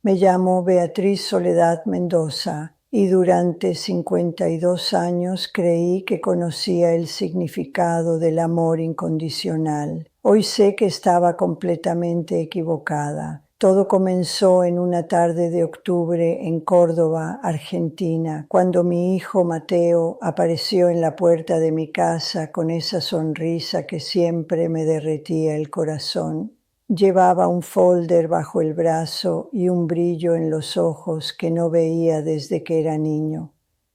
Me llamo Beatriz Soledad Mendoza y durante 52 años creí que conocía el significado del amor incondicional. Hoy sé que estaba completamente equivocada. Todo comenzó en una tarde de octubre en Córdoba, Argentina, cuando mi hijo Mateo apareció en la puerta de mi casa con esa sonrisa que siempre me derretía el corazón. Llevaba un folder bajo el brazo y un brillo en los ojos que no veía desde que era niño.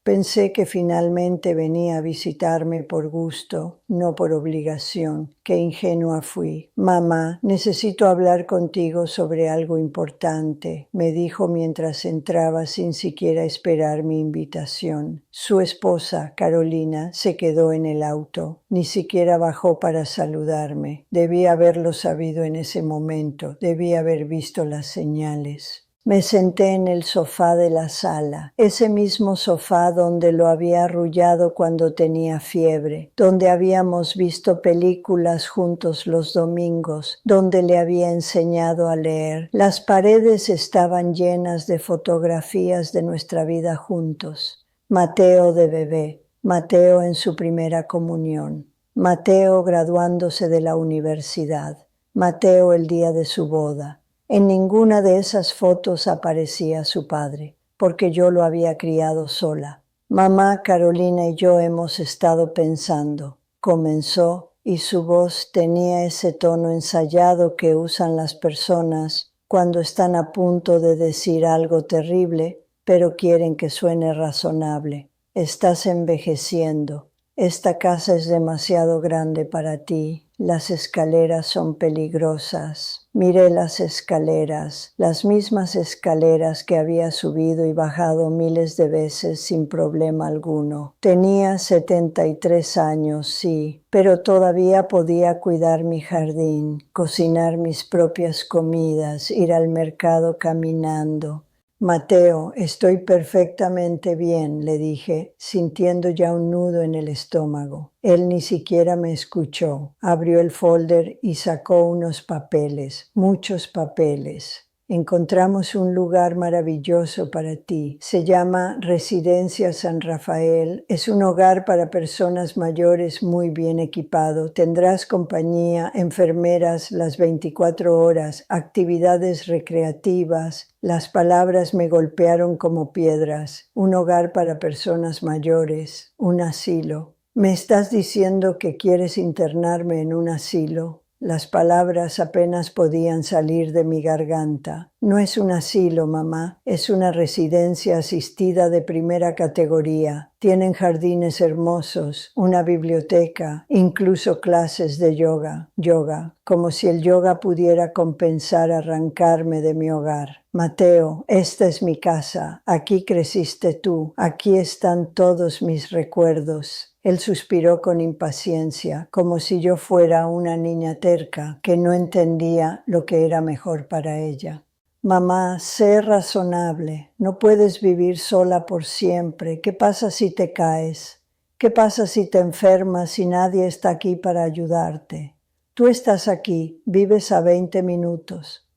Pensé que finalmente venía a visitarme por gusto, no por obligación. Qué ingenua fui. Mamá, necesito hablar contigo sobre algo importante, me dijo mientras entraba sin siquiera esperar mi invitación. Su esposa, Carolina, se quedó en el auto. Ni siquiera bajó para saludarme. Debía haberlo sabido en ese momento. Debía haber visto las señales. Me senté en el sofá de la sala, ese mismo sofá donde lo había arrullado cuando tenía fiebre, donde habíamos visto películas juntos los domingos, donde le había enseñado a leer. Las paredes estaban llenas de fotografías de nuestra vida juntos. Mateo de bebé, Mateo en su primera comunión, Mateo graduándose de la universidad, Mateo el día de su boda. En ninguna de esas fotos aparecía su padre, porque yo lo había criado sola. Mamá, Carolina y yo hemos estado pensando, comenzó, y su voz tenía ese tono ensayado que usan las personas cuando están a punto de decir algo terrible, pero quieren que suene razonable. Estás envejeciendo. Esta casa es demasiado grande para ti. Las escaleras son peligrosas. Miré las escaleras, las mismas escaleras que había subido y bajado miles de veces sin problema alguno. Tenía 73 años, sí, pero todavía podía cuidar mi jardín, cocinar mis propias comidas, ir al mercado caminando. Mateo, estoy perfectamente bien, le dije, sintiendo ya un nudo en el estómago. Él ni siquiera me escuchó. Abrió el folder y sacó unos papeles, muchos papeles. Encontramos un lugar maravilloso para ti. Se llama Residencia San Rafael. Es un hogar para personas mayores muy bien equipado. Tendrás compañía, enfermeras las 24 horas, actividades recreativas. Las palabras me golpearon como piedras. Un hogar para personas mayores, un asilo. ¿Me estás diciendo que quieres internarme en un asilo? Las palabras apenas podían salir de mi garganta. No es un asilo, mamá, es una residencia asistida de primera categoría. Tienen jardines hermosos, una biblioteca, incluso clases de yoga. Yoga, como si el yoga pudiera compensar arrancarme de mi hogar. Mateo, esta es mi casa, aquí creciste tú, aquí están todos mis recuerdos. Él suspiró con impaciencia, como si yo fuera una niña terca que no entendía lo que era mejor para ella. Mamá, sé razonable, no puedes vivir sola por siempre. ¿Qué pasa si te caes? ¿Qué pasa si te enfermas y nadie está aquí para ayudarte? Tú estás aquí, vives a 20 minutos.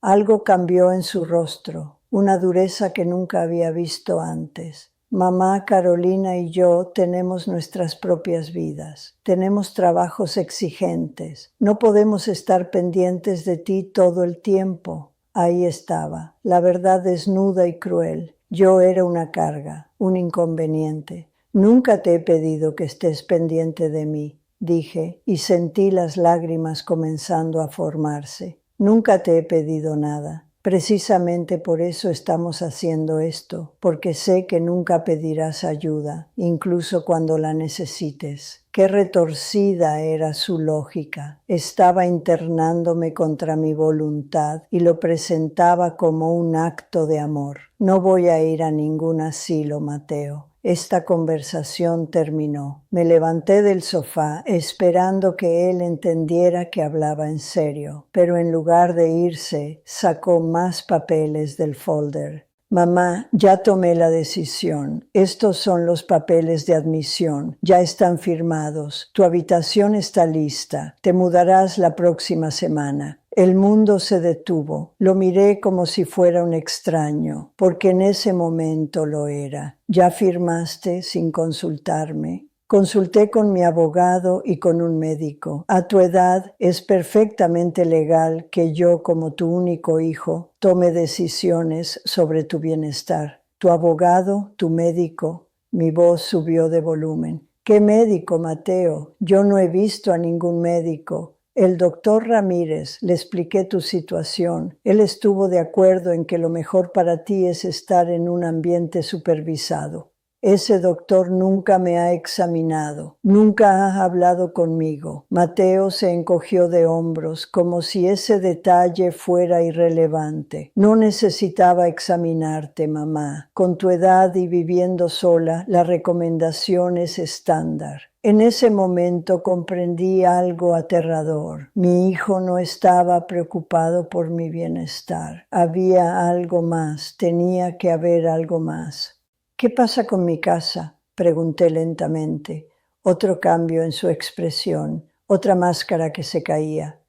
Algo cambió en su rostro, una dureza que nunca había visto antes. Mamá, Carolina y yo tenemos nuestras propias vidas. Tenemos trabajos exigentes. No podemos estar pendientes de ti todo el tiempo. Ahí estaba, la verdad desnuda y cruel. Yo era una carga, un inconveniente. Nunca te he pedido que estés pendiente de mí, dije, y sentí las lágrimas comenzando a formarse. Nunca te he pedido nada. Precisamente por eso estamos haciendo esto, porque sé que nunca pedirás ayuda, incluso cuando la necesites. Qué retorcida era su lógica. Estaba internándome contra mi voluntad y lo presentaba como un acto de amor. No voy a ir a ningún asilo, Mateo. Esta conversación terminó. Me levanté del sofá esperando que él entendiera que hablaba en serio, pero en lugar de irse, sacó más papeles del folder. Mamá, ya tomé la decisión. Estos son los papeles de admisión. Ya están firmados. Tu habitación está lista. Te mudarás la próxima semana. El mundo se detuvo. Lo miré como si fuera un extraño, porque en ese momento lo era. ¿Ya firmaste sin consultarme? Consulté con mi abogado y con un médico. A tu edad es perfectamente legal que yo, como tu único hijo, tome decisiones sobre tu bienestar. Tu abogado, tu médico. Mi voz subió de volumen. ¿Qué médico, Mateo? Yo no he visto a ningún médico. El doctor Ramírez, le expliqué tu situación. Él estuvo de acuerdo en que lo mejor para ti es estar en un ambiente supervisado. Ese doctor nunca me ha examinado, nunca ha hablado conmigo. Mateo se encogió de hombros, como si ese detalle fuera irrelevante. No necesitaba examinarte, mamá. Con tu edad y viviendo sola, la recomendación es estándar. En ese momento comprendí algo aterrador. Mi hijo no estaba preocupado por mi bienestar. Había algo más, tenía que haber algo más. ¿Qué pasa con mi casa?, pregunté lentamente. Otro cambio en su expresión, otra máscara que se caía.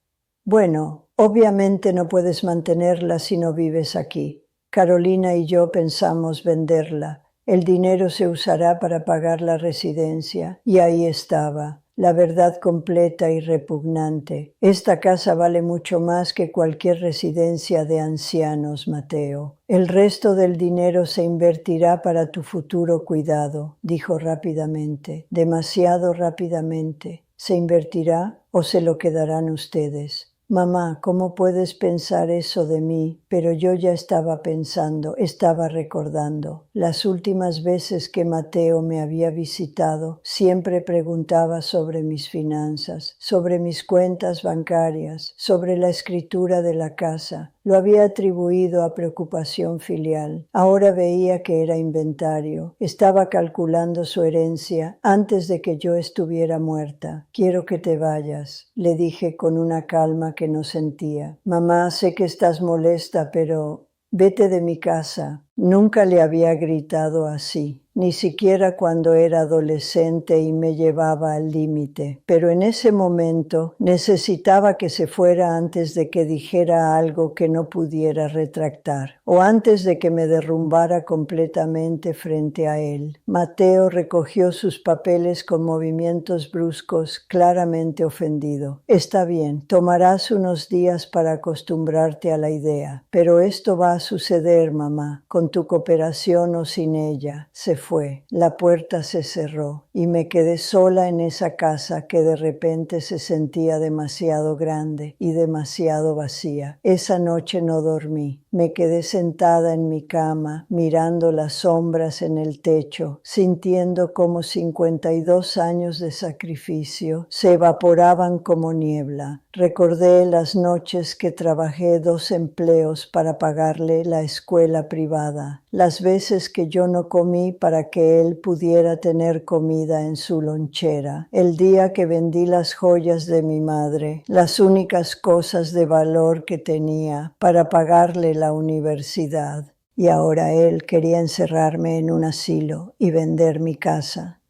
Bueno, obviamente no puedes mantenerla si no vives aquí. Carolina y yo pensamos venderla. El dinero se usará para pagar la residencia. Y ahí estaba, la verdad completa y repugnante. Esta casa vale mucho más que cualquier residencia de ancianos, Mateo. El resto del dinero se invertirá para tu futuro cuidado, dijo rápidamente, demasiado rápidamente. ¿Se invertirá o se lo quedarán ustedes? Mamá, ¿cómo puedes pensar eso de mí? Pero yo ya estaba pensando, estaba recordando. Las últimas veces que Mateo me había visitado, siempre preguntaba sobre mis finanzas, sobre mis cuentas bancarias, sobre la escritura de la casa. Lo había atribuido a preocupación filial. Ahora veía que era inventario. Estaba calculando su herencia antes de que yo estuviera muerta. Quiero que te vayas, le dije con una calma que no sentía. Mamá, sé que estás molesta, pero vete de mi casa. Nunca le había gritado así, ni siquiera cuando era adolescente y me llevaba al límite. Pero en ese momento necesitaba que se fuera antes de que dijera algo que no pudiera retractar, o antes de que me derrumbara completamente frente a él. Mateo recogió sus papeles con movimientos bruscos, claramente ofendido. Está bien, tomarás unos días para acostumbrarte a la idea, pero esto va a suceder, mamá, con tu cooperación o sin ella. Se fue, la puerta se cerró y me quedé sola en esa casa que de repente se sentía demasiado grande y demasiado vacía. Esa noche no dormí. Me quedé sentada en mi cama, mirando las sombras en el techo, sintiendo como 52 años de sacrificio se evaporaban como niebla. Recordé las noches que trabajé 2 empleos para pagarle la escuela privada, las veces que yo no comí para que él pudiera tener comida en su lonchera, el día que vendí las joyas de mi madre, las únicas cosas de valor que tenía, para pagarle la universidad. Y ahora él quería encerrarme en un asilo y vender mi casa.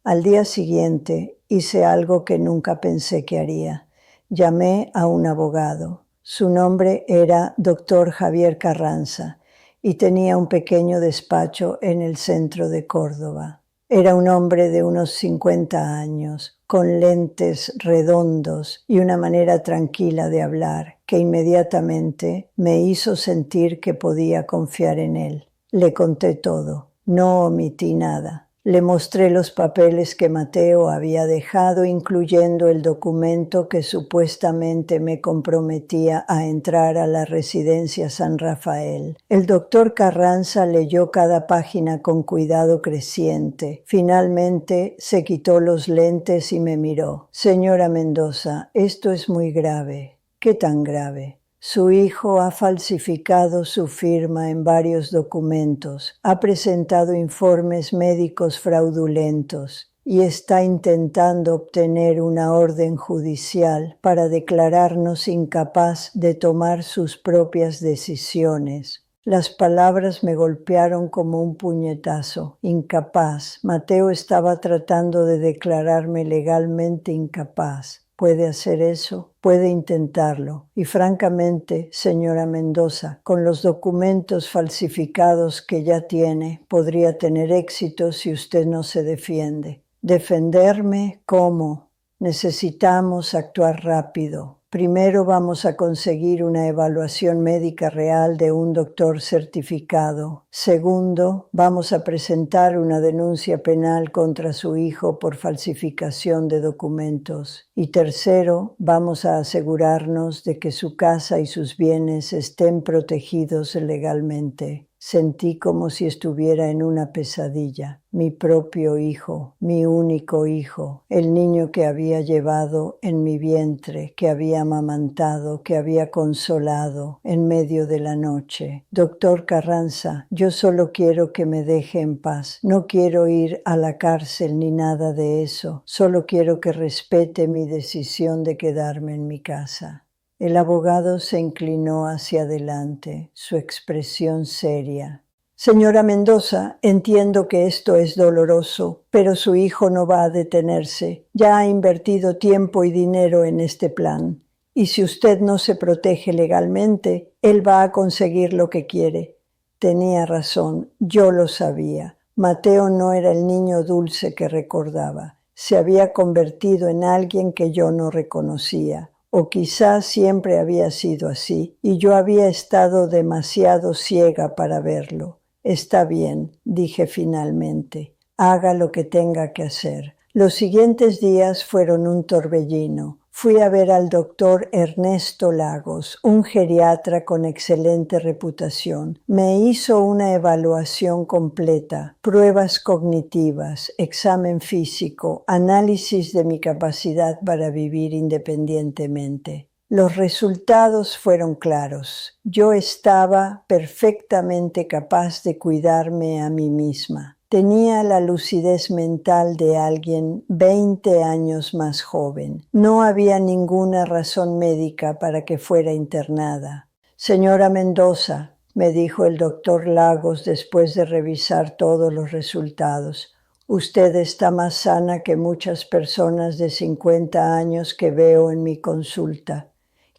Al día siguiente hice algo que nunca pensé que haría. Llamé a un abogado. Su nombre era Dr. Javier Carranza y tenía un pequeño despacho en el centro de Córdoba. Era un hombre de unos 50 años, con lentes redondos y una manera tranquila de hablar, que inmediatamente me hizo sentir que podía confiar en él. Le conté todo, no omití nada. Le mostré los papeles que Mateo había dejado, incluyendo el documento que supuestamente me comprometía a entrar a la residencia San Rafael. El doctor Carranza leyó cada página con cuidado creciente. Finalmente se quitó los lentes y me miró. Señora Mendoza, esto es muy grave. ¿Qué tan grave? Su hijo ha falsificado su firma en varios documentos, ha presentado informes médicos fraudulentos y está intentando obtener una orden judicial para declararnos incapaz de tomar sus propias decisiones. Las palabras me golpearon como un puñetazo. Incapaz. Mateo estaba tratando de declararme legalmente incapaz. ¿Puede hacer eso? Puede intentarlo. Y francamente, señora Mendoza, con los documentos falsificados que ya tiene, podría tener éxito si usted no se defiende. ¿Defenderme? ¿Cómo? Necesitamos actuar rápido. Primero vamos a conseguir una evaluación médica real de un doctor certificado. Segundo, vamos a presentar una denuncia penal contra su hijo por falsificación de documentos. Y tercero, vamos a asegurarnos de que su casa y sus bienes estén protegidos legalmente. Sentí como si estuviera en una pesadilla. Mi propio hijo, mi único hijo, el niño que había llevado en mi vientre, que había amamantado, que había consolado en medio de la noche. Doctor Carranza, yo solo quiero que me deje en paz. No quiero ir a la cárcel ni nada de eso. Solo quiero que respete mi decisión de quedarme en mi casa. El abogado se inclinó hacia adelante, su expresión seria. Señora Mendoza, entiendo que esto es doloroso, pero su hijo no va a detenerse. Ya ha invertido tiempo y dinero en este plan. Y si usted no se protege legalmente, él va a conseguir lo que quiere. Tenía razón, yo lo sabía. Mateo no era el niño dulce que recordaba. Se había convertido en alguien que yo no reconocía. O quizás siempre había sido así, y yo había estado demasiado ciega para verlo. Está bien, dije finalmente. Haga lo que tenga que hacer. Los siguientes días fueron un torbellino. Fui a ver al doctor Ernesto Lagos, un geriatra con excelente reputación. Me hizo una evaluación completa, pruebas cognitivas, examen físico, análisis de mi capacidad para vivir independientemente. Los resultados fueron claros. Yo estaba perfectamente capaz de cuidarme a mí misma. Tenía la lucidez mental de alguien 20 años más joven. No había ninguna razón médica para que fuera internada. Señora Mendoza, me dijo el doctor Lagos después de revisar todos los resultados, usted está más sana que muchas personas de 50 años que veo en mi consulta.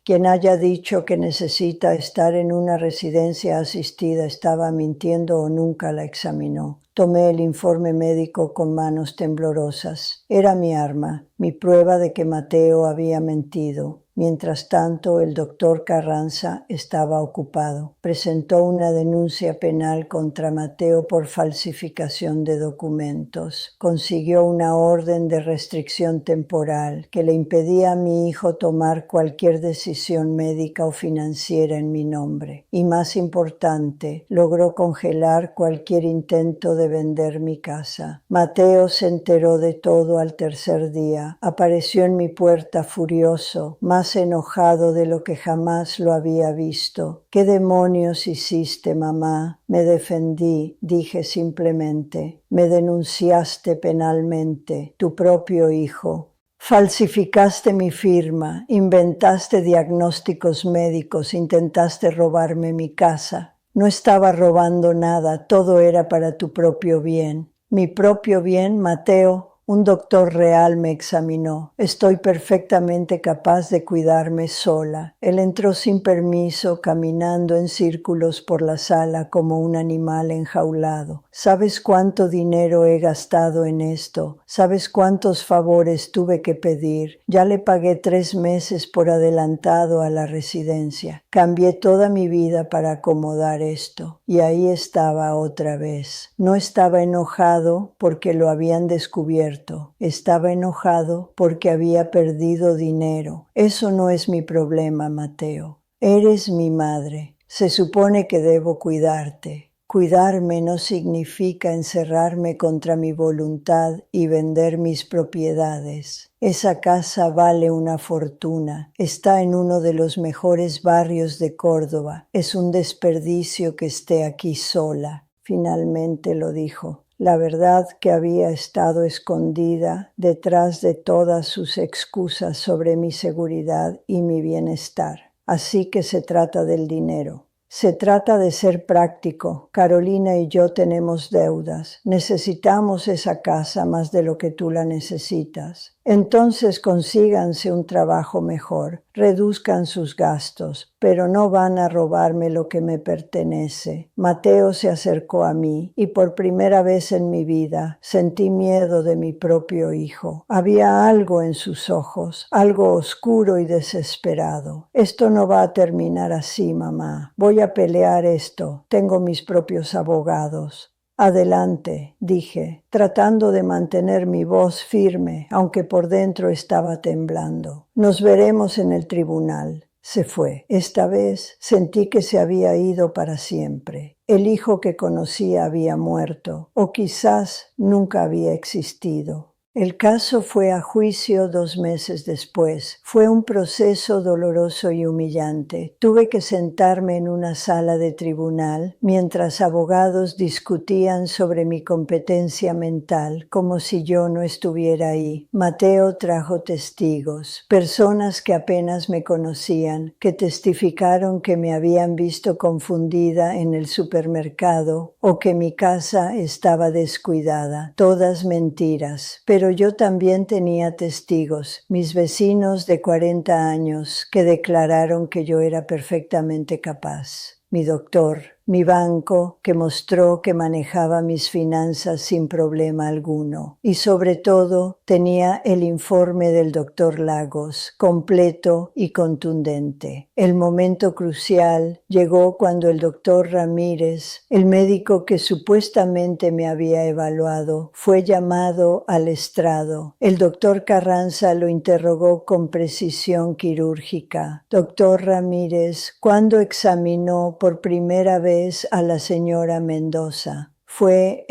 Quien haya dicho que necesita estar en una residencia asistida estaba mintiendo o nunca la examinó. Tomé el informe médico con manos temblorosas. Era mi arma, mi prueba de que Mateo había mentido. Mientras tanto, el doctor Carranza estaba ocupado. Presentó una denuncia penal contra Mateo por falsificación de documentos. Consiguió una orden de restricción temporal que le impedía a mi hijo tomar cualquier decisión médica o financiera en mi nombre. Y más importante, logró congelar cualquier intento de vender mi casa. Mateo se enteró de todo al tercer día. Apareció en mi puerta furioso, más enojado de lo que jamás lo había visto. ¿Qué demonios hiciste, mamá? Me defendí, dije simplemente. Me denunciaste penalmente, tu propio hijo. Falsificaste mi firma, inventaste diagnósticos médicos, intentaste robarme mi casa. No estaba robando nada, todo era para tu propio bien. Mi propio bien, Mateo. Un doctor real me examinó. Estoy perfectamente capaz de cuidarme sola. Él entró sin permiso, caminando en círculos por la sala como un animal enjaulado. ¿Sabes cuánto dinero he gastado en esto? ¿Sabes cuántos favores tuve que pedir? Ya le pagué 3 meses por adelantado a la residencia. Cambié toda mi vida para acomodar esto. Y ahí estaba otra vez. No estaba enojado porque lo habían descubierto. Estaba enojado porque había perdido dinero. Eso no es mi problema, Mateo. Eres mi madre. Se supone que debo cuidarte. Cuidarme no significa encerrarme contra mi voluntad y vender mis propiedades. Esa casa vale una fortuna. Está en uno de los mejores barrios de Córdoba. Es un desperdicio que esté aquí sola. Finalmente lo dijo. La verdad que había estado escondida detrás de todas sus excusas sobre mi seguridad y mi bienestar. Así que se trata del dinero. Se trata de ser práctico. Carolina y yo tenemos deudas. Necesitamos esa casa más de lo que tú la necesitas. Entonces consíganse un trabajo mejor, reduzcan sus gastos, pero no van a robarme lo que me pertenece. Mateo se acercó a mí y por primera vez en mi vida sentí miedo de mi propio hijo. Había algo en sus ojos, algo oscuro y desesperado. Esto no va a terminar así, mamá. Voy a pelear esto. Tengo mis propios abogados. Adelante, dije, tratando de mantener mi voz firme, aunque por dentro estaba temblando. Nos veremos en el tribunal. Se fue. Esta vez sentí que se había ido para siempre. El hijo que conocía había muerto, o quizás nunca había existido. El caso fue a juicio 2 meses después. Fue un proceso doloroso y humillante. Tuve que sentarme en una sala de tribunal mientras abogados discutían sobre mi competencia mental, como si yo no estuviera ahí. Mateo trajo testigos, personas que apenas me conocían, que testificaron que me habían visto confundida en el supermercado o que mi casa estaba descuidada. Todas mentiras. Pero yo también tenía testigos, mis vecinos de 40 años, que declararon que yo era perfectamente capaz. Mi doctor, mi banco, que mostró que manejaba mis finanzas sin problema alguno. Y sobre todo, tenía el informe del doctor Lagos, completo y contundente. El momento crucial llegó cuando el doctor Ramírez, el médico que supuestamente me había evaluado, fue llamado al estrado. El doctor Carranza lo interrogó con precisión quirúrgica. Doctor Ramírez, ¿cuándo examinó por primera vez a la señora Mendoza? Fue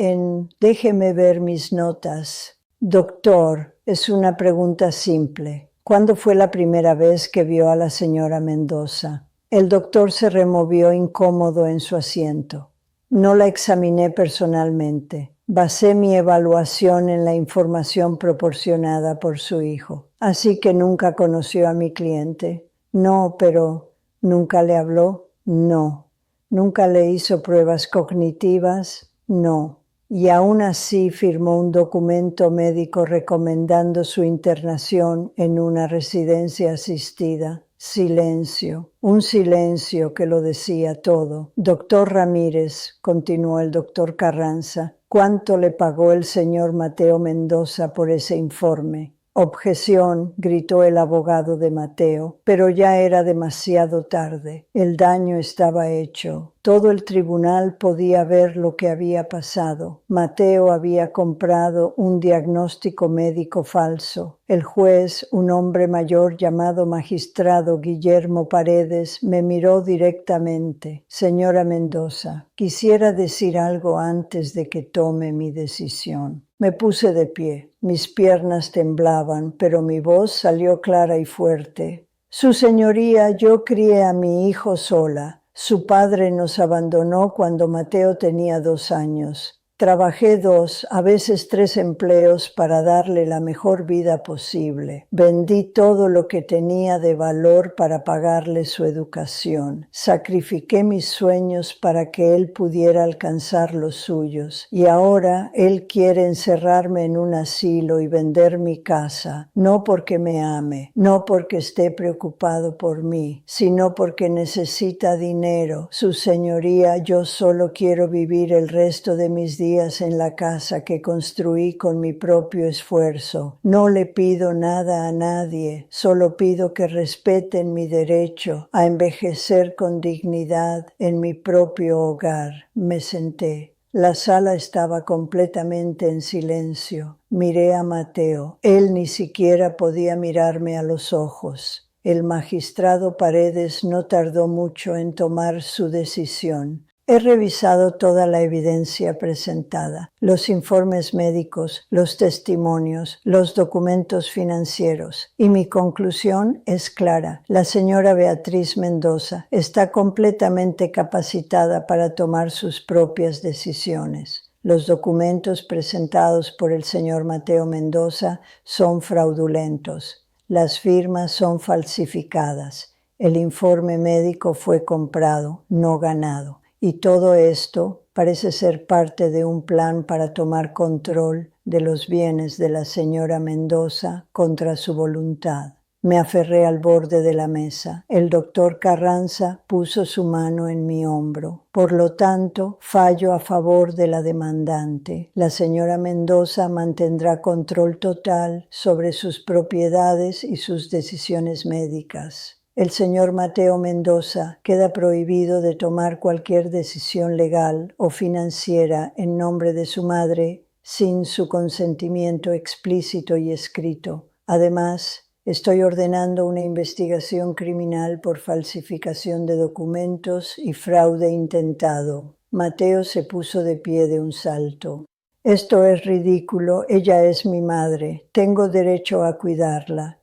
déjeme ver mis notas. Doctor, es una pregunta simple. ¿Cuándo fue la primera vez que vio a la señora Mendoza? El doctor se removió incómodo en su asiento. No la examiné personalmente. Basé mi evaluación en la información proporcionada por su hijo. Así que nunca conoció a mi cliente. No, pero ¿nunca le habló? No. ¿Nunca le hizo pruebas cognitivas? No. Y aún así firmó un documento médico recomendando su internación en una residencia asistida. Silencio, un silencio que lo decía todo. Doctor Ramírez, continuó el doctor Carranza, ¿cuánto le pagó el señor Mateo Mendoza por ese informe? Objeción, gritó el abogado de Mateo, pero ya era demasiado tarde. El daño estaba hecho. Todo el tribunal podía ver lo que había pasado. Mateo había comprado un diagnóstico médico falso. El juez, un hombre mayor llamado magistrado Guillermo Paredes, me miró directamente. Señora Mendoza, quisiera decir algo antes de que tome mi decisión. Me puse de pie. Mis piernas temblaban, pero mi voz salió clara y fuerte. Su señoría, yo crié a mi hijo sola. Su padre nos abandonó cuando Mateo tenía 2 años. Trabajé 2, a veces 3 empleos para darle la mejor vida posible. Vendí todo lo que tenía de valor para pagarle su educación. Sacrifiqué mis sueños para que él pudiera alcanzar los suyos. Y ahora él quiere encerrarme en un asilo y vender mi casa, no porque me ame, no porque esté preocupado por mí, sino porque necesita dinero. Su señoría, yo solo quiero vivir el resto de mis días en la casa que construí con mi propio esfuerzo. No le pido nada a nadie, solo pido que respeten mi derecho a envejecer con dignidad en mi propio hogar. Me senté. La sala estaba completamente en silencio. Miré a Mateo. Él ni siquiera podía mirarme a los ojos. El magistrado Paredes no tardó mucho en tomar su decisión. He revisado toda la evidencia presentada, los informes médicos, los testimonios, los documentos financieros, y mi conclusión es clara. La señora Beatriz Mendoza está completamente capacitada para tomar sus propias decisiones. Los documentos presentados por el señor Mateo Mendoza son fraudulentos. Las firmas son falsificadas. El informe médico fue comprado, no ganado. Y todo esto Parece ser parte de un plan para tomar control de los bienes de la señora Mendoza contra su voluntad. Me aferré al borde de la mesa. El doctor Carranza puso su mano en mi hombro. Por lo tanto, fallo a favor de la demandante. La señora Mendoza mantendrá control total sobre sus propiedades y sus decisiones médicas. El señor Mateo Mendoza queda prohibido de tomar cualquier decisión legal o financiera en nombre de su madre sin su consentimiento explícito y escrito. Además, estoy ordenando una investigación criminal por falsificación de documentos y fraude intentado. Mateo se puso de pie de un salto. Esto es ridículo, ella es mi madre, tengo derecho a cuidarla.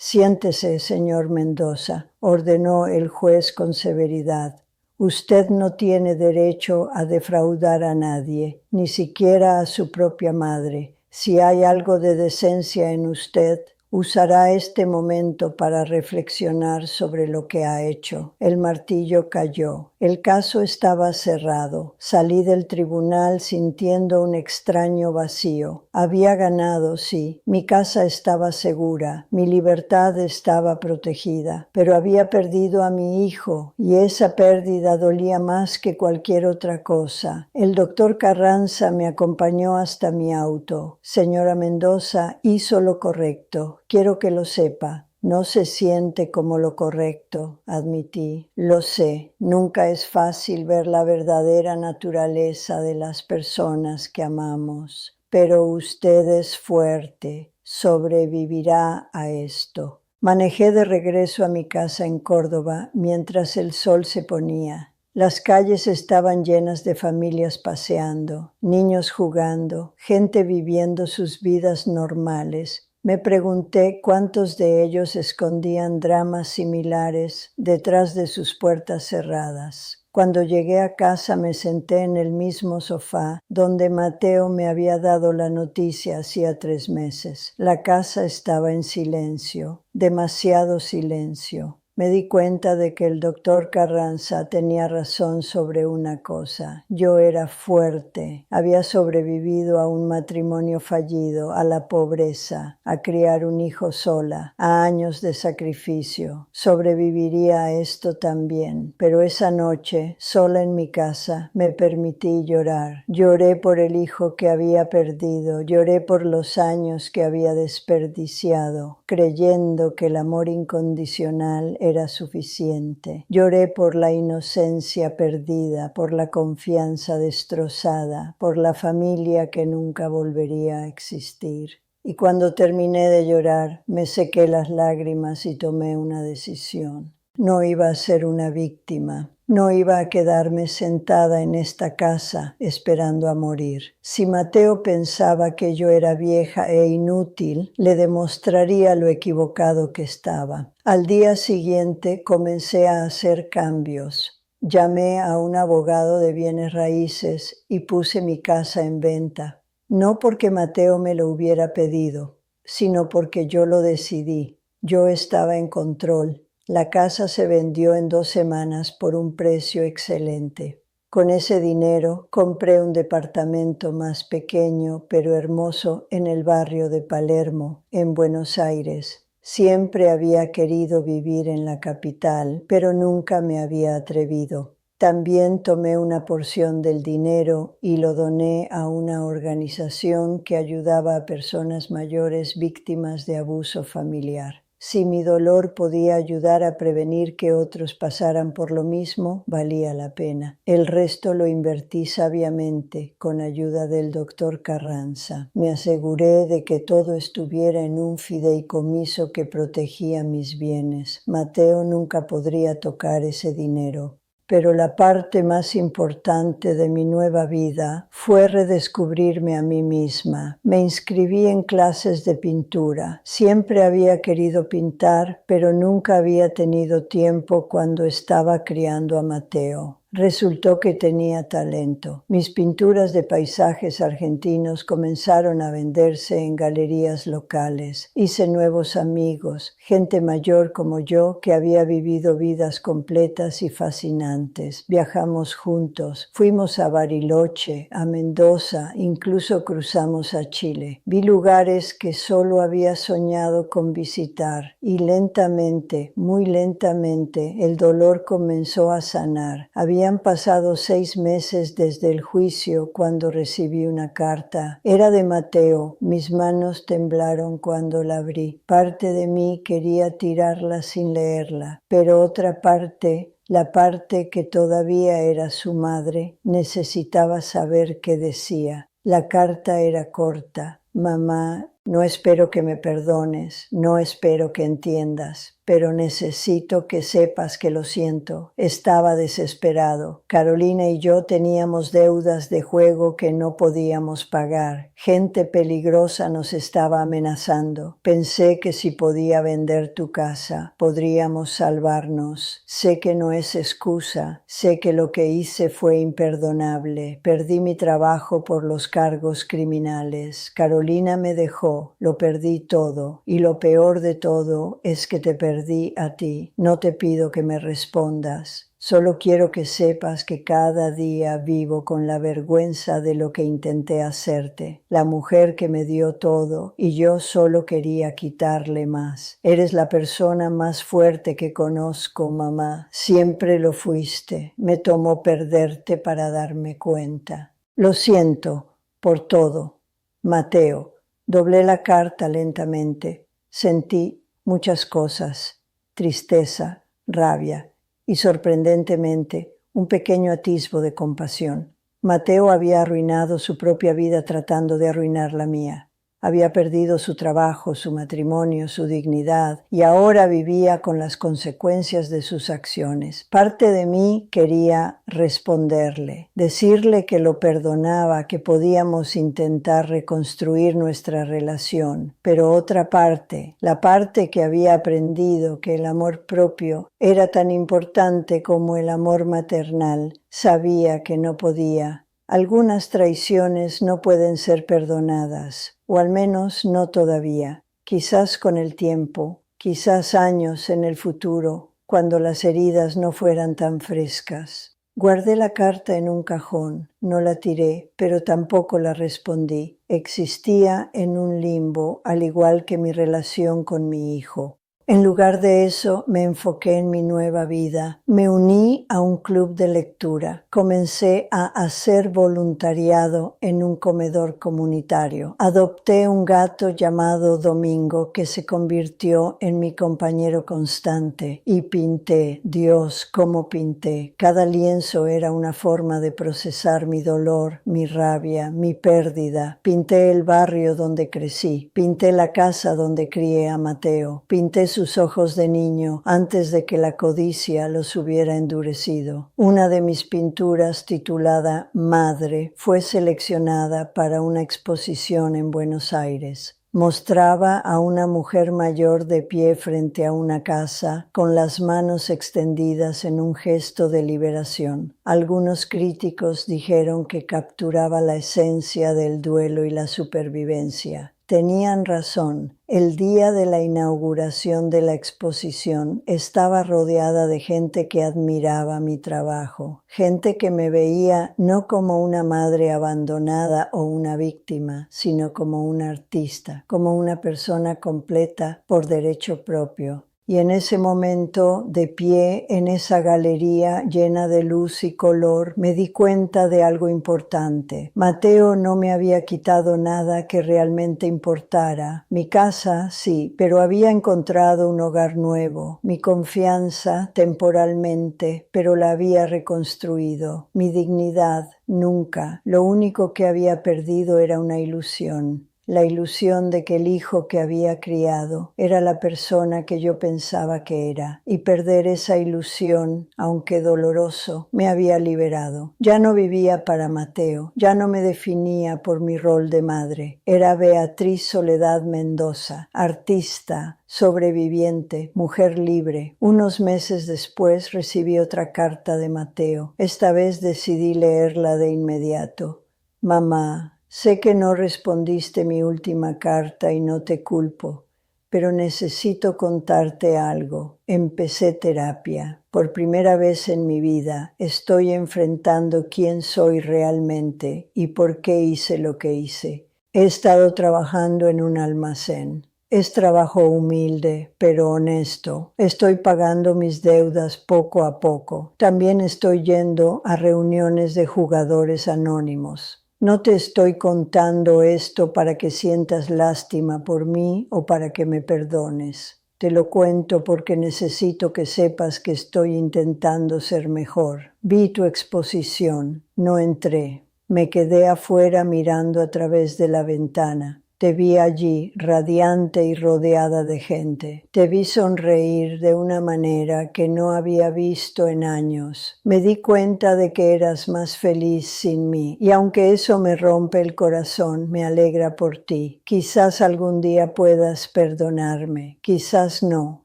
Siéntese, señor Mendoza, ordenó el juez con severidad. Usted no tiene derecho a defraudar a nadie, ni siquiera a su propia madre. Si hay algo de decencia en usted, usará este momento para reflexionar sobre lo que ha hecho. El martillo cayó. El caso estaba cerrado. Salí del tribunal sintiendo un extraño vacío. Había ganado, sí. Mi casa estaba segura. Mi libertad estaba protegida. Pero había perdido a mi hijo, y esa pérdida dolía más que cualquier otra cosa. El doctor Carranza me acompañó hasta mi auto. Señora Mendoza hizo lo correcto. Quiero que lo sepa. No se siente como lo correcto, admití. Lo sé, nunca es fácil ver la verdadera naturaleza de las personas que amamos. Pero usted es fuerte, sobrevivirá a esto. Manejé de regreso a mi casa en Córdoba mientras el sol se ponía. Las calles estaban llenas de familias paseando, niños jugando, gente viviendo sus vidas normales. Me pregunté cuántos de ellos escondían dramas similares detrás de sus puertas cerradas. Cuando llegué a casa me senté en el mismo sofá donde Mateo me había dado la noticia hacía 3 meses. La casa estaba en silencio, demasiado silencio. Me di cuenta de que el doctor Carranza tenía razón sobre una cosa. Yo era fuerte, había sobrevivido a un matrimonio fallido, a la pobreza, a criar un hijo sola, a años de sacrificio. Sobreviviría a esto también. Pero esa noche, sola en mi casa, me permití llorar. Lloré por el hijo que había perdido, lloré por los años que había desperdiciado, creyendo que el amor incondicional era suficiente. Lloré por la inocencia perdida, por la confianza destrozada, por la familia que nunca volvería a existir. Y cuando terminé de llorar, me sequé las lágrimas y tomé una decisión. No iba a ser una víctima. No iba a quedarme sentada en esta casa esperando a morir. Si Mateo pensaba que yo era vieja e inútil, le demostraría lo equivocado que estaba. Al día siguiente comencé a hacer cambios. Llamé a un abogado de bienes raíces y puse mi casa en venta. No porque Mateo me lo hubiera pedido, sino porque yo lo decidí. Yo estaba en control. La casa se vendió en 2 semanas por un precio excelente. Con ese dinero compré un departamento más pequeño pero hermoso en el barrio de Palermo, en Buenos Aires. Siempre había querido vivir en la capital, pero nunca me había atrevido. También tomé una porción del dinero y lo doné a una organización que ayudaba a personas mayores víctimas de abuso familiar. Si mi dolor podía ayudar a prevenir que otros pasaran por lo mismo, valía la pena. El resto lo invertí sabiamente con ayuda del doctor Carranza. Me aseguré de que todo estuviera en un fideicomiso que protegía mis bienes. Mateo nunca podría tocar ese dinero. Pero la parte más importante de mi nueva vida fue redescubrirme a mí misma. Me inscribí en clases de pintura. Siempre había querido pintar, pero nunca había tenido tiempo cuando estaba criando a Mateo. Resultó que tenía talento. Mis pinturas de paisajes argentinos comenzaron a venderse en galerías locales. Hice nuevos amigos, gente mayor como yo que había vivido vidas completas y fascinantes. Viajamos juntos, fuimos a Bariloche, a Mendoza, incluso cruzamos a Chile. Vi lugares que solo había soñado con visitar y lentamente, muy lentamente, el dolor comenzó a sanar. Habían pasado 6 meses desde el juicio cuando recibí una carta. Era de Mateo. Mis manos temblaron cuando la abrí. Parte de mí quería tirarla sin leerla, pero otra parte, la parte que todavía era su madre, necesitaba saber qué decía. La carta era corta. Mamá, no espero que me perdones, no espero que entiendas, pero necesito que sepas que lo siento. Estaba desesperado. Carolina y yo teníamos deudas de juego que no podíamos pagar. Gente peligrosa nos estaba amenazando. Pensé que si podía vender tu casa, podríamos salvarnos. Sé que no es excusa. Sé que lo que hice fue imperdonable. Perdí mi trabajo por los cargos criminales. Carolina me dejó. Lo perdí todo. Y lo peor de todo es que te perdí a ti. No te pido que me respondas. Solo quiero que sepas que cada día vivo con la vergüenza de lo que intenté hacerte. La mujer que me dio todo y yo solo quería quitarle más. Eres la persona más fuerte que conozco, mamá. Siempre lo fuiste. Me tomó perderte para darme cuenta. Lo siento por todo. Mateo. Doblé la carta lentamente. Sentí muchas cosas, tristeza, rabia y sorprendentemente un pequeño atisbo de compasión. Mateo había arruinado su propia vida tratando de arruinar la mía. Había perdido su trabajo, su matrimonio, su dignidad y ahora vivía con las consecuencias de sus acciones. Parte de mí quería responderle, decirle que lo perdonaba, que podíamos intentar reconstruir nuestra relación, pero otra parte, la parte que había aprendido que el amor propio era tan importante como el amor maternal, sabía que no podía. Algunas traiciones no pueden ser perdonadas, o al menos no todavía. Quizás con el tiempo, quizás años en el futuro, cuando las heridas no fueran tan frescas. Guardé la carta en un cajón, no la tiré, pero tampoco la respondí. Existía en un limbo, al igual que mi relación con mi hijo. En lugar de eso, me enfoqué en mi nueva vida. Me uní a un club de lectura. Comencé a hacer voluntariado en un comedor comunitario. Adopté un gato llamado Domingo que se convirtió en mi compañero constante. Y pinté. Dios, cómo pinté. Cada lienzo era una forma de procesar mi dolor, mi rabia, mi pérdida. Pinté el barrio donde crecí. Pinté la casa donde crié a Mateo. Pinté sus ojos de niño antes de que la codicia los hubiera endurecido. Una de mis pinturas, titulada Madre, fue seleccionada para una exposición en Buenos Aires. Mostraba a una mujer mayor de pie frente a una casa, con las manos extendidas en un gesto de liberación. Algunos críticos dijeron que capturaba la esencia del duelo y la supervivencia. Tenían razón. El día de la inauguración de la exposición estaba rodeada de gente que admiraba mi trabajo, gente que me veía no como una madre abandonada o una víctima, sino como una artista, como una persona completa por derecho propio. Y en ese momento, de pie en esa galería llena de luz y color, me di cuenta de algo importante. Mateo no me había quitado nada que realmente importara. Mi casa, sí, pero había encontrado un hogar nuevo. Mi confianza, temporalmente, pero la había reconstruido. Mi dignidad, nunca. Lo único que había perdido era una ilusión. la ilusión de que el hijo que había criado era la persona que yo pensaba que era, y perder esa ilusión, aunque doloroso, me había liberado. Ya no vivía para Mateo, ya no me definía por mi rol de madre. Era Beatriz Soledad Mendoza, artista, sobreviviente, mujer libre. Unos meses después recibí otra carta de Mateo. Esta vez decidí leerla de inmediato. Mamá, sé que no respondiste mi última carta y no te culpo, pero necesito contarte algo. Empecé terapia. Por primera vez en mi vida estoy enfrentando quién soy realmente y por qué hice lo que hice. He estado trabajando en un almacén. Es trabajo humilde, pero honesto. Estoy pagando mis deudas poco a poco. También estoy yendo a reuniones de jugadores anónimos. No te estoy contando esto para que sientas lástima por mí o para que me perdones. Te lo cuento porque necesito que sepas que estoy intentando ser mejor. Vi tu exposición, no entré. Me quedé afuera mirando a través de la ventana. Te vi allí, radiante y rodeada de gente. Te vi sonreír de una manera que no había visto en años. Me di cuenta de que eras más feliz sin mí, y aunque eso me rompe el corazón, me alegra por ti. Quizás algún día puedas perdonarme, quizás no.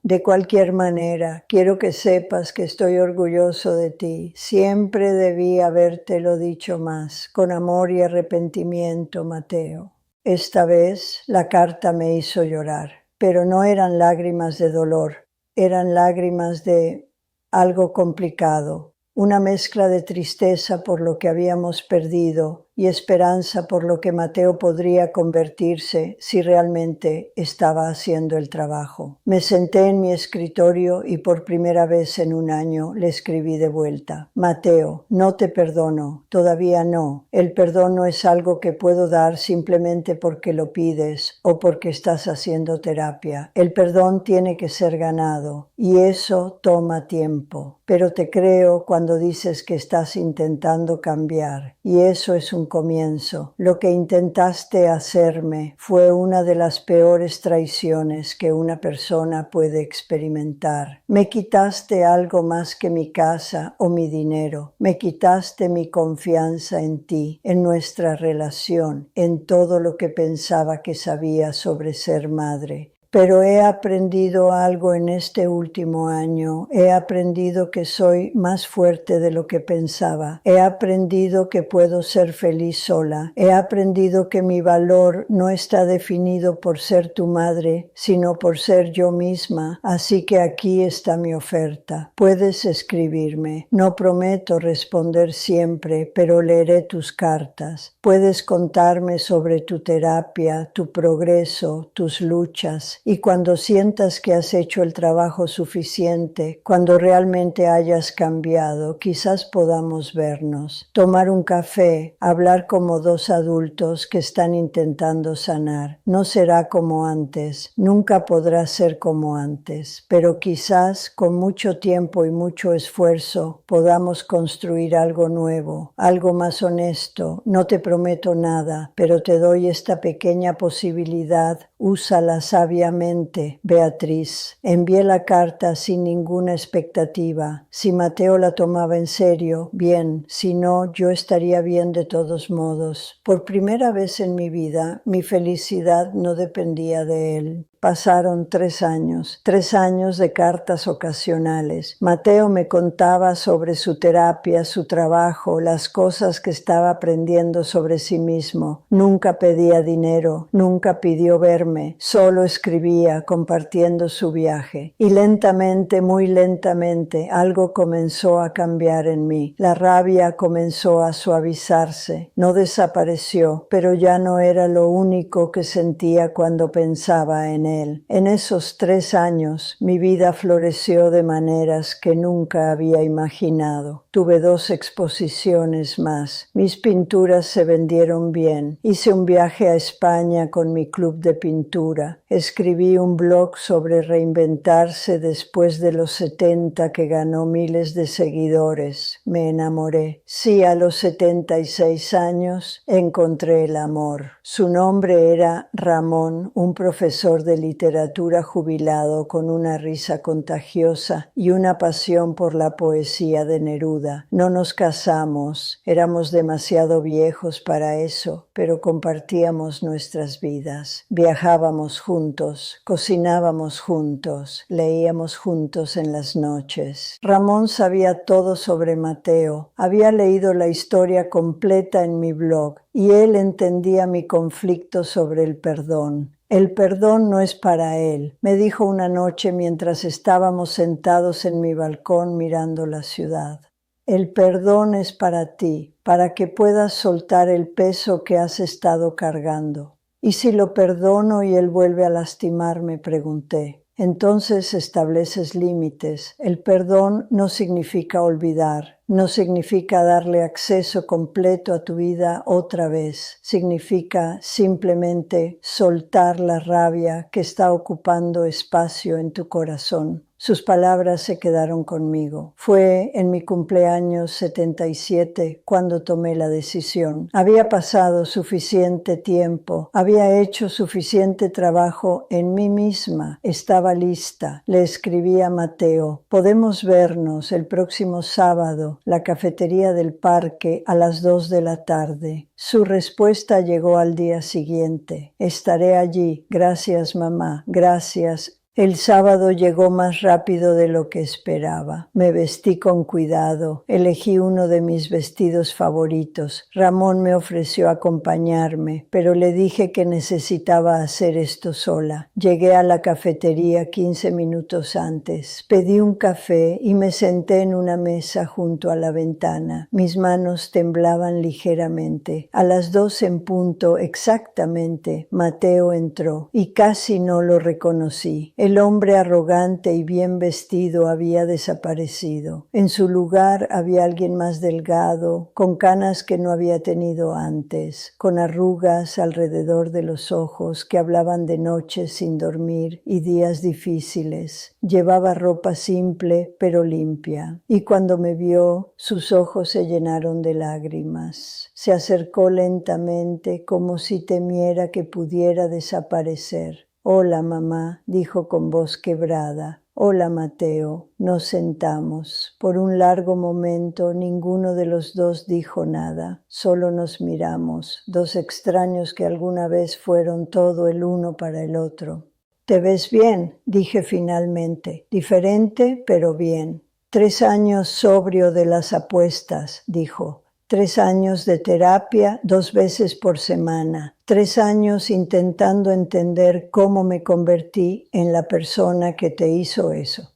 De cualquier manera, quiero que sepas que estoy orgulloso de ti. Siempre debí habértelo dicho más, con amor y arrepentimiento, Mateo. Esta vez la carta me hizo llorar, pero no eran lágrimas de dolor, eran lágrimas de algo complicado, una mezcla de tristeza por lo que habíamos perdido y esperanza por lo que Mateo podría convertirse si realmente estaba haciendo el trabajo. Me senté en mi escritorio y por primera vez en un año le escribí de vuelta. Mateo, no te perdono, todavía no. El perdón no es algo que puedo dar simplemente porque lo pides o porque estás haciendo terapia. El perdón tiene que ser ganado y eso toma tiempo. Pero te creo cuando dices que estás intentando cambiar y eso es un comienzo. Lo que intentaste hacerme fue una de las peores traiciones que una persona puede experimentar. Me quitaste algo más que mi casa o mi dinero. Me quitaste mi confianza en ti, en nuestra relación, en todo lo que pensaba que sabía sobre ser madre. Pero he aprendido algo en este último año. He aprendido que soy más fuerte de lo que pensaba. He aprendido que puedo ser feliz sola. He aprendido que mi valor no está definido por ser tu madre, sino por ser yo misma. Así que aquí está mi oferta. Puedes escribirme. No prometo responder siempre, pero leeré tus cartas. Puedes contarme sobre tu terapia, tu progreso, tus luchas. Y cuando sientas que has hecho el trabajo suficiente, cuando realmente hayas cambiado, quizás podamos vernos, tomar un café, hablar como dos adultos que están intentando sanar. No será como antes, nunca podrá ser como antes, pero quizás con mucho tiempo y mucho esfuerzo podamos construir algo nuevo, algo más honesto. No te prometo nada, pero te doy esta pequeña posibilidad. Úsala sabiamente, Beatriz. Envié la carta sin ninguna expectativa. Si Mateo la tomaba en serio, bien. Si no, yo estaría bien de todos modos. Por primera vez en mi vida, mi felicidad no dependía de él. Pasaron 3 años de cartas ocasionales. Mateo me contaba sobre su terapia, su trabajo, las cosas que estaba aprendiendo sobre sí mismo. Nunca pedía dinero, nunca pidió verme, solo escribía compartiendo su viaje. Y lentamente, muy lentamente, algo comenzó a cambiar en mí. La rabia comenzó a suavizarse. No desapareció, pero ya no era lo único que sentía cuando pensaba en él. él. En esos 3 años mi vida floreció de maneras que nunca había imaginado. Tuve 2 exposiciones más. Mis pinturas se vendieron bien. Hice un viaje a España con mi club de pintura. Escribí un blog sobre reinventarse después de los 70 que ganó miles de seguidores. Me enamoré. Sí, a los 76 años encontré el amor. Su nombre era Ramón, un profesor de literatura jubilado con una risa contagiosa y una pasión por la poesía de Neruda. No nos casamos, éramos demasiado viejos para eso, pero compartíamos nuestras vidas. Viajábamos juntos, cocinábamos juntos, leíamos juntos en las noches. Ramón sabía todo sobre Mateo. Había leído la historia completa en mi blog y él entendía mi conflicto sobre el perdón. El perdón no es para él, me dijo una noche mientras estábamos sentados en mi balcón mirando la ciudad. El perdón es para ti, para que puedas soltar el peso que has estado cargando. ¿Y si lo perdono y él vuelve a lastimarme?, pregunté. Entonces estableces límites. El perdón no significa olvidar, no significa darle acceso completo a tu vida otra vez. Significa simplemente soltar la rabia que está ocupando espacio en tu corazón. Sus palabras se quedaron conmigo. Fue en mi cumpleaños 77 cuando tomé la decisión. Había pasado suficiente tiempo, había hecho suficiente trabajo en mí misma. Estaba lista. Le escribí a Mateo: podemos vernos el próximo sábado, la cafetería del parque, a las 2 de la tarde. Su respuesta llegó al día siguiente: estaré allí. Gracias, mamá. Gracias. El sábado llegó más rápido de lo que esperaba. Me vestí con cuidado. Elegí uno de mis vestidos favoritos. Ramón me ofreció acompañarme, pero le dije que necesitaba hacer esto sola. Llegué a la cafetería 15 minutos antes. Pedí un café y me senté en una mesa junto a la ventana. Mis manos temblaban ligeramente. A las 2 en punto, exactamente, Mateo entró y casi no lo reconocí. El hombre arrogante y bien vestido había desaparecido. En su lugar había alguien más delgado, con canas que no había tenido antes, con arrugas alrededor de los ojos que hablaban de noches sin dormir y días difíciles. Llevaba ropa simple pero limpia, y cuando me vio, sus ojos se llenaron de lágrimas. Se acercó lentamente, como si temiera que pudiera desaparecer. «Hola, mamá», dijo con voz quebrada. «Hola, Mateo». Nos sentamos. Por un largo momento ninguno de los dos dijo nada. Solo nos miramos, 2 extraños que alguna vez fueron todo el uno para el otro. «¿Te ves bien?», dije finalmente. «Diferente, pero bien». 3 años sobrio de las apuestas», dijo. 3 años de terapia 2 veces por semana. 3 años intentando entender cómo me convertí en la persona que te hizo eso.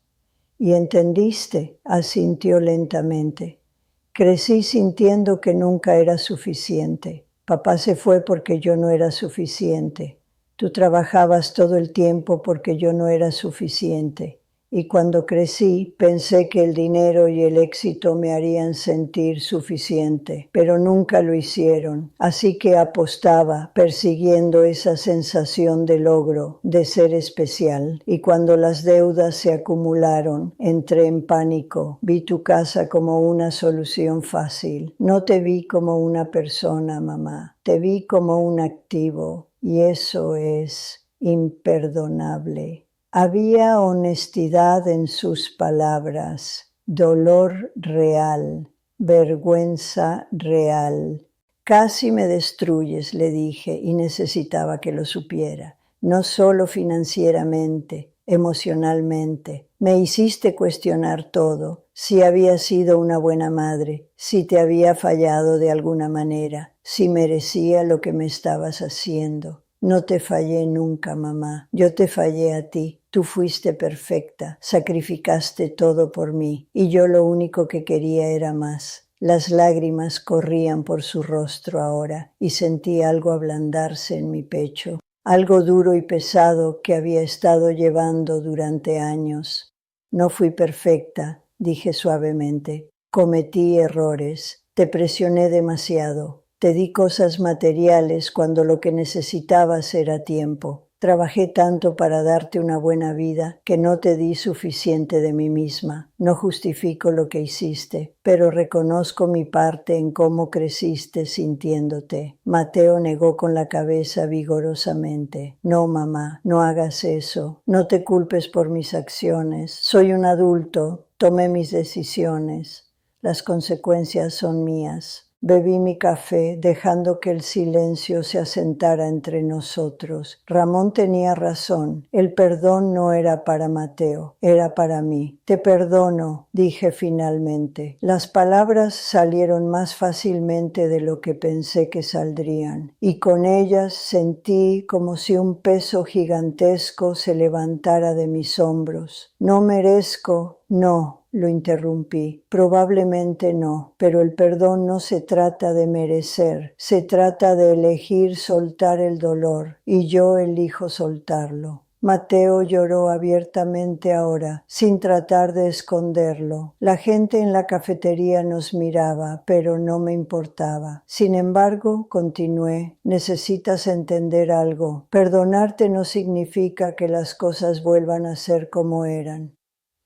«¿Y entendiste?», asintió lentamente. «Crecí sintiendo que nunca era suficiente. Papá se fue porque yo no era suficiente. Tú trabajabas todo el tiempo porque yo no era suficiente. Y cuando crecí, pensé que el dinero y el éxito me harían sentir suficiente, pero nunca lo hicieron. Así que apostaba, persiguiendo esa sensación de logro, de ser especial. Y cuando las deudas se acumularon, entré en pánico. Vi tu casa como una solución fácil. No te vi como una persona, mamá. Te vi como un activo. Y eso es imperdonable». Había honestidad en sus palabras, dolor real, vergüenza real. «Casi me destruyes», le dije, y necesitaba que lo supiera. No solo financieramente, emocionalmente. Me hiciste cuestionar todo, si había sido una buena madre, si te había fallado de alguna manera, si merecía lo que me estabas haciendo. No te fallé nunca, mamá. Yo te fallé a ti. Tú fuiste perfecta, sacrificaste todo por mí, y yo lo único que quería era más. Las lágrimas corrían por su rostro ahora, y sentí algo ablandarse en mi pecho. algo duro y pesado que había estado llevando durante años. No fui perfecta, dije suavemente. Cometí errores, te presioné demasiado, te di cosas materiales cuando lo que necesitabas era tiempo. Trabajé tanto para darte una buena vida que no te di suficiente de mí misma. No justifico lo que hiciste, pero reconozco mi parte en cómo creciste sintiéndote. Mateo negó con la cabeza vigorosamente. No, mamá, no hagas eso. No te culpes por mis acciones. Soy un adulto, tomé mis decisiones. Las consecuencias son mías. Bebí mi café, dejando que el silencio se asentara entre nosotros. Ramón tenía razón. El perdón no era para Mateo, era para mí. Te perdono, dije finalmente. Las palabras salieron más fácilmente de lo que pensé que saldrían, y con ellas sentí como si un peso gigantesco se levantara de mis hombros. No merezco, no. Lo interrumpí. Probablemente no, pero el perdón no se trata de merecer, se trata de elegir soltar el dolor, y yo elijo soltarlo. Mateo lloró abiertamente ahora, sin tratar de esconderlo. La gente en la cafetería nos miraba, pero no me importaba. Sin embargo, continué, necesitas entender algo. Perdonarte no significa que las cosas vuelvan a ser como eran.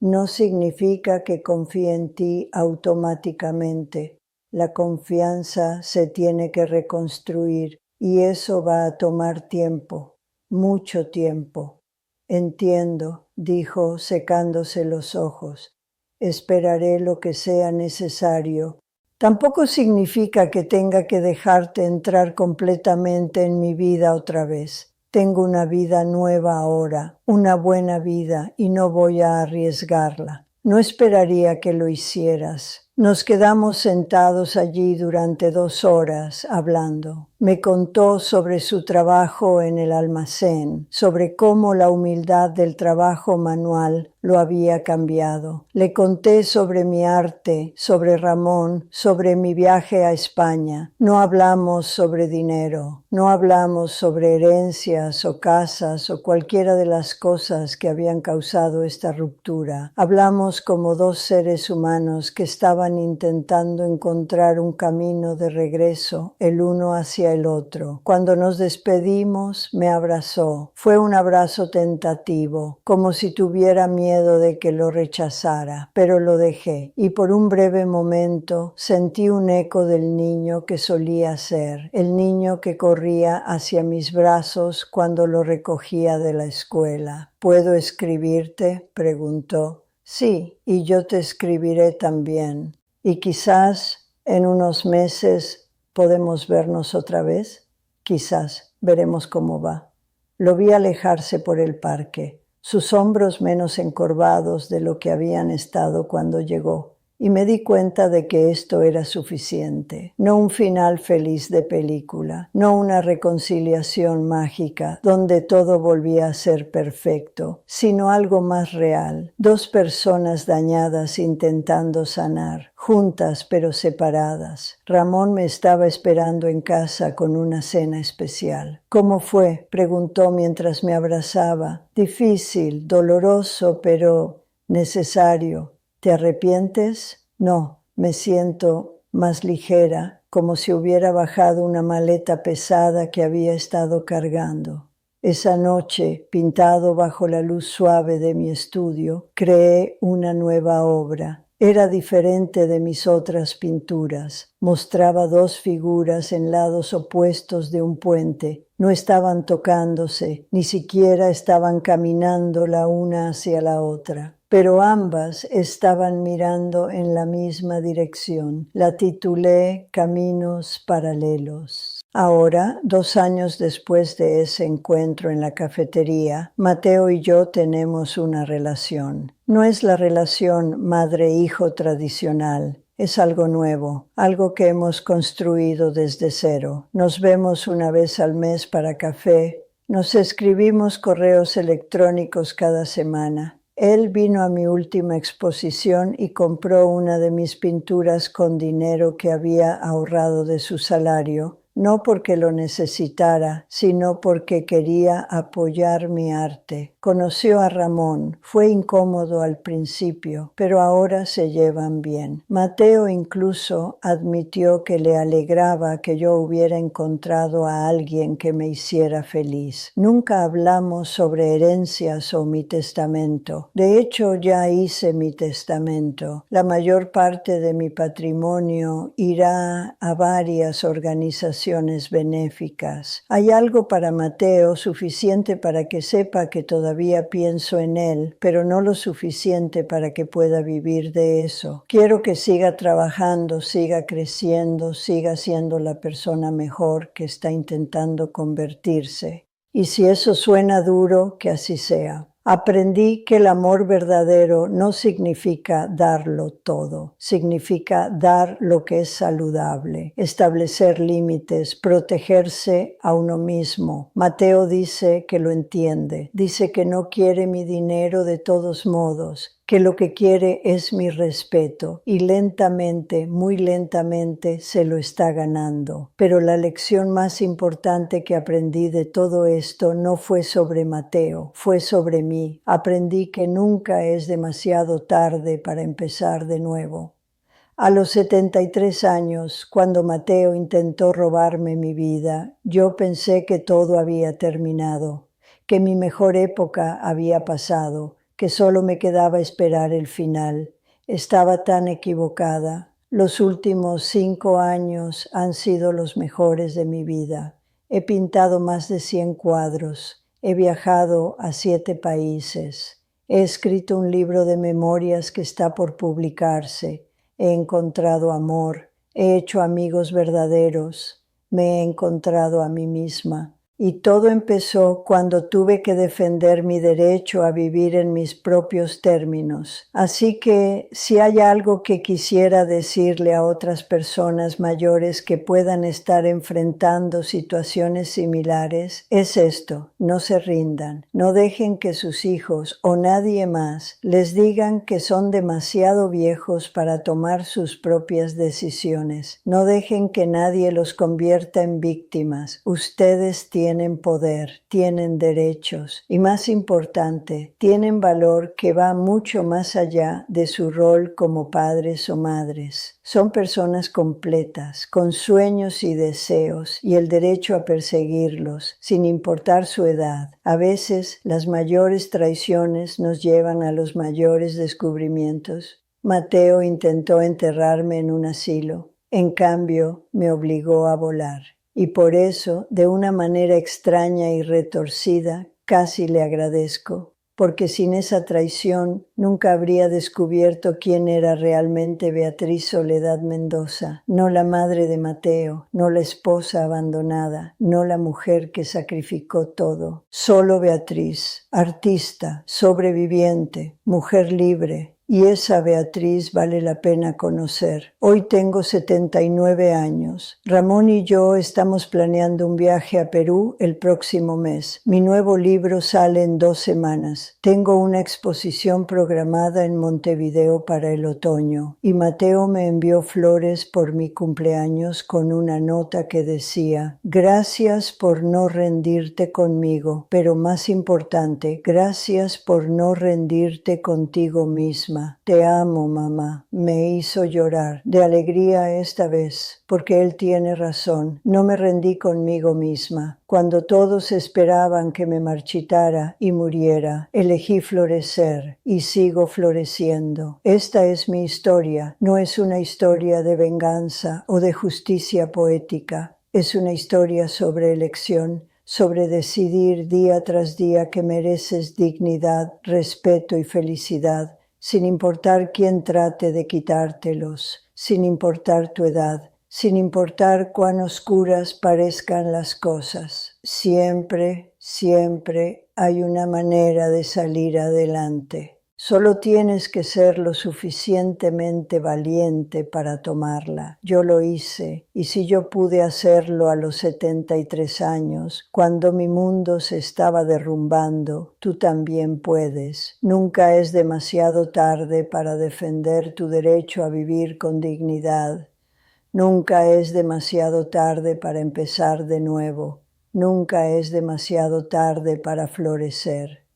No significa que confíe en ti automáticamente. La confianza se tiene que reconstruir y eso va a tomar tiempo, mucho tiempo. Entiendo, dijo secándose los ojos. Esperaré lo que sea necesario. Tampoco significa que tenga que dejarte entrar completamente en mi vida otra vez. Tengo una vida nueva ahora, una buena vida, y no voy a arriesgarla. No esperaría que lo hicieras. Nos quedamos sentados allí durante 2 horas hablando. Me contó sobre su trabajo en el almacén, sobre cómo la humildad del trabajo manual lo había cambiado. Le conté sobre mi arte, sobre Ramón, sobre mi viaje a España. No hablamos sobre dinero, no hablamos sobre herencias o casas o cualquiera de las cosas que habían causado esta ruptura. Hablamos como 2 seres humanos que estaban intentando encontrar un camino de regreso, el uno hacia el otro. Cuando nos despedimos, me abrazó. Fue un abrazo tentativo, como si tuviera miedo de que lo rechazara, pero lo dejé, y por un breve momento sentí un eco del niño que solía ser, el niño que corría hacia mis brazos cuando lo recogía de la escuela. ¿Puedo escribirte?, preguntó. Sí, y yo te escribiré también. Y quizás en unos meses podemos vernos otra vez. Quizás veremos cómo va. Lo vi alejarse por el parque, sus hombros menos encorvados de lo que habían estado cuando llegó, y me di cuenta de que esto era suficiente. No un final feliz de película, no una reconciliación mágica donde todo volvía a ser perfecto, sino algo más real. 2 personas dañadas intentando sanar, juntas pero separadas. Ramón me estaba esperando en casa con una cena especial. ¿Cómo fue?, preguntó mientras me abrazaba. Difícil, doloroso, pero necesario. ¿Te arrepientes? No, me siento más ligera, como si hubiera bajado una maleta pesada que había estado cargando. Esa noche, pintado bajo la luz suave de mi estudio, creé una nueva obra. Era diferente de mis otras pinturas. Mostraba 2 figuras en lados opuestos de un puente. No estaban tocándose, ni siquiera estaban caminando la una hacia la otra, pero ambas estaban mirando en la misma dirección. La titulé Caminos Paralelos. Ahora, 2 años después de ese encuentro en la cafetería, Mateo y yo tenemos una relación. No es la relación madre-hijo tradicional. Es algo nuevo, algo que hemos construido desde cero. Nos vemos una vez al mes para café. Nos escribimos correos electrónicos cada semana. Él vino a mi última exposición y compró una de mis pinturas con dinero que había ahorrado de su salario. no porque lo necesitara, sino porque quería apoyar mi arte. Conoció a Ramón, fue incómodo al principio, pero ahora se llevan bien. Mateo incluso admitió que le alegraba que yo hubiera encontrado a alguien que me hiciera feliz. Nunca hablamos sobre herencias o mi testamento. De hecho, ya hice mi testamento. La mayor parte de mi patrimonio irá a varias organizaciones benéficas. Hay algo para Mateo suficiente para que sepa que todavía pienso en él, pero no lo suficiente para que pueda vivir de eso. Quiero que siga trabajando, siga creciendo, siga siendo la persona mejor que está intentando convertirse. Y si eso suena duro, que así sea. Aprendí que el amor verdadero no significa darlo todo, significa dar lo que es saludable, establecer límites, protegerse a uno mismo. Mateo dice que lo entiende, dice que no quiere mi dinero de todos modos, que lo que quiere es mi respeto y lentamente, muy lentamente se lo está ganando. Pero la lección más importante que aprendí de todo esto no fue sobre Mateo, fue sobre mí. Aprendí que nunca es demasiado tarde para empezar de nuevo. A los 73 años, cuando Mateo intentó robarme mi vida, yo pensé que todo había terminado, que mi mejor época había pasado, que solo me quedaba esperar el final. Estaba tan equivocada. Los últimos 5 años han sido los mejores de mi vida. He pintado más de 100 cuadros. He viajado a 7 países. He escrito un libro de memorias que está por publicarse. He encontrado amor. He hecho amigos verdaderos. Me he encontrado a mí misma. Y todo empezó cuando tuve que defender mi derecho a vivir en mis propios términos. Así que si hay algo que quisiera decirle a otras personas mayores que puedan estar enfrentando situaciones similares, es esto: no se rindan, no dejen que sus hijos o nadie más les digan que son demasiado viejos para tomar sus propias decisiones. No dejen que nadie los convierta en víctimas. Ustedes tienen poder, tienen derechos y, más importante, tienen valor que va mucho más allá de su rol como padres o madres. Son personas completas, con sueños y deseos y el derecho a perseguirlos, sin importar su edad. A veces las mayores traiciones nos llevan a los mayores descubrimientos. Mateo intentó enterrarme en un asilo. En cambio, me obligó a volar. Y por eso, de una manera extraña y retorcida, casi le agradezco, porque sin esa traición nunca habría descubierto quién era realmente Beatriz Soledad Mendoza, no la madre de Mateo, no la esposa abandonada, no la mujer que sacrificó todo. Solo Beatriz, artista, sobreviviente, mujer libre. Y esa Beatriz vale la pena conocer. Hoy tengo 79 años. Ramón y yo estamos planeando un viaje a Perú el próximo mes. Mi nuevo libro sale en 2 semanas. Tengo una exposición programada en Montevideo para el otoño. Y Mateo me envió flores por mi cumpleaños con una nota que decía: gracias por no rendirte conmigo, pero más importante, gracias por no rendirte contigo misma. Te amo, mamá. Me hizo llorar, de alegría esta vez, porque él tiene razón. No me rendí conmigo misma. Cuando todos esperaban que me marchitara y muriera, elegí florecer y sigo floreciendo. Esta es mi historia. No es una historia de venganza o de justicia poética. Es una historia sobre elección, sobre decidir día tras día que mereces dignidad, respeto y felicidad, sin importar quién trate de quitártelos, sin importar tu edad, sin importar cuán oscuras parezcan las cosas. Siempre, siempre hay una manera de salir adelante. Solo tienes que ser lo suficientemente valiente para tomarla. Yo lo hice, y si yo pude hacerlo a los 73 años, cuando mi mundo se estaba derrumbando, tú también puedes. Nunca es demasiado tarde para defender tu derecho a vivir con dignidad. Nunca es demasiado tarde para empezar de nuevo. Nunca es demasiado tarde para florecer.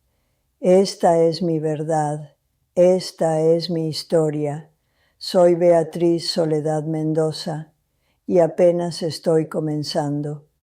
Esta es mi verdad. Esta es mi historia. Soy Beatriz Soledad Mendoza y apenas estoy comenzando.